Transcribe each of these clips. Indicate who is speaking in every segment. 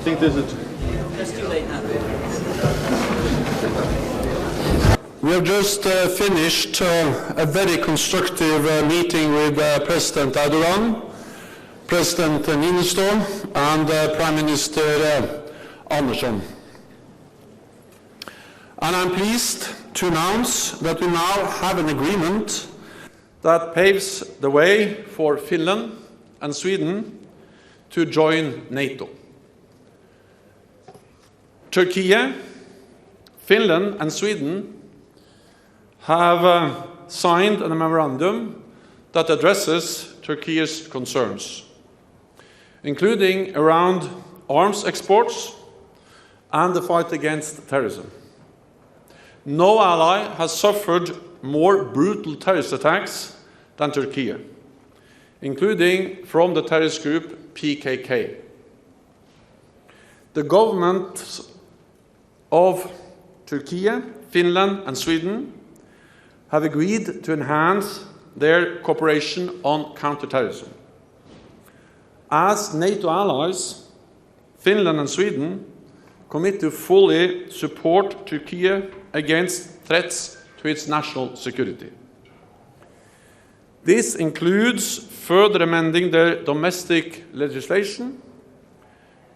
Speaker 1: think this is...
Speaker 2: It's too late now.
Speaker 3: We have just finished a very constructive meeting with President Erdogan, President Niinistö, and Prime Minister Andersson. And I'm pleased to announce that we now have an agreement that paves the way for Finland and Sweden to join NATO. Turkey, Finland and Sweden have signed a memorandum that addresses Turkey's concerns, including around arms exports and the fight against terrorism. No ally has suffered more brutal terrorist attacks than Turkey, including from the terrorist group PKK. The governments of Turkey, Finland and Sweden have agreed to enhance their cooperation on counterterrorism. As NATO allies, Finland and Sweden commit to fully support Turkey against threats to its national security. This includes further amending their domestic legislation,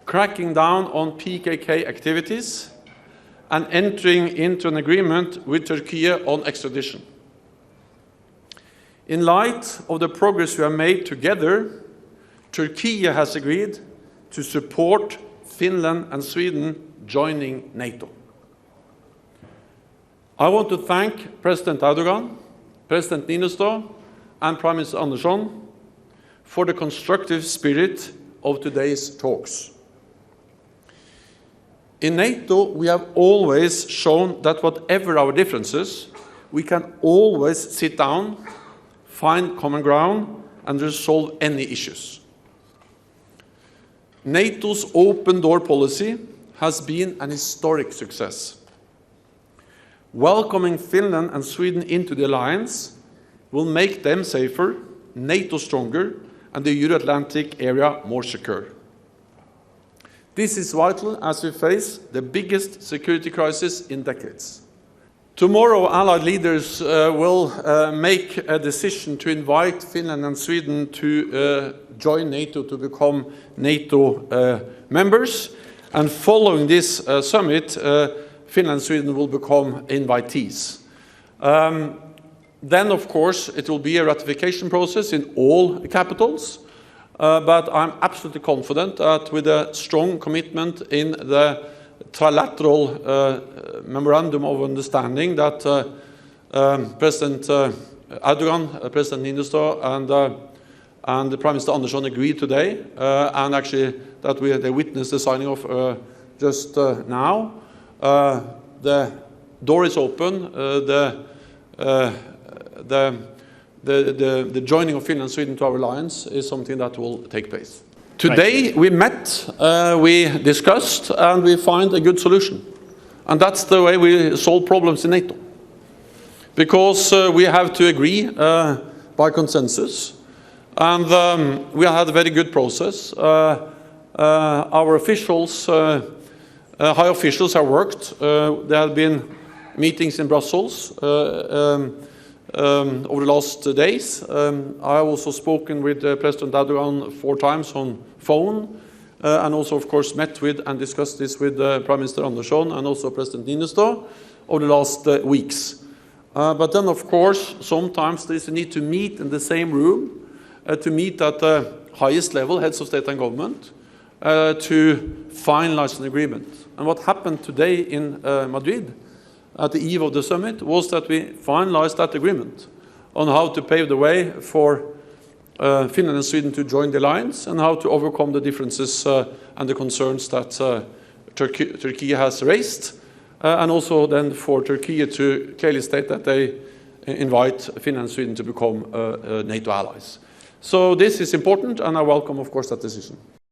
Speaker 3: cracking down on PKK activities, and entering into an agreement with Turkey on extradition. In light of the progress we have made together, Turkey has agreed to support Finland and Sweden joining NATO. I want to thank President Erdogan, President Niinistö, and Prime Minister Andersson for the constructive spirit of today's talks. In NATO, we have always shown that whatever our differences, we can always sit down, find common ground, and resolve any issues. NATO's open door policy has been an historic success. Welcoming Finland and Sweden into the alliance will make them safer, NATO stronger, and the Euro-Atlantic area more secure. This is vital as we face the biggest security crisis in decades. Tomorrow, Allied leaders will make a decision to invite Finland and Sweden to join NATO, to become NATO members. And following this summit, Finland and Sweden will become invitees. Then, of course, it will be a ratification process in all capitals. But I'm absolutely confident that with a strong commitment in the trilateral Memorandum of Understanding that President Erdogan, President Niinistö, and the Prime Minister Andersson agreed today, and actually that they witnessed the signing of just now. The door is open. The joining of Finland and Sweden to our alliance is something that will take place. Today we met, we discussed, and we find a good solution. And that's the way we solve problems in NATO. Because we have to agree by consensus. And we had a very good process. Our officials, high officials have worked. There have been meetings in Brussels over the last days. I have also spoken with President Erdogan 4 times on phone, and also, of course, met with and discussed this with Prime Minister Andersson and also President Niinistö over the last weeks. But then, of course, sometimes there is a need to meet in the same room, to meet at the highest level, heads of state and government, to finalize an agreement. And what happened today in Madrid, at the eve of the summit, was that we finalized that agreement on how to pave the way for Finland and Sweden to join the alliance and how to overcome the differences and the concerns that Turkey has raised, and also then for Turkey to clearly state that they invite Finland and Sweden to become NATO allies. So this is important, and I welcome, of course, that decision.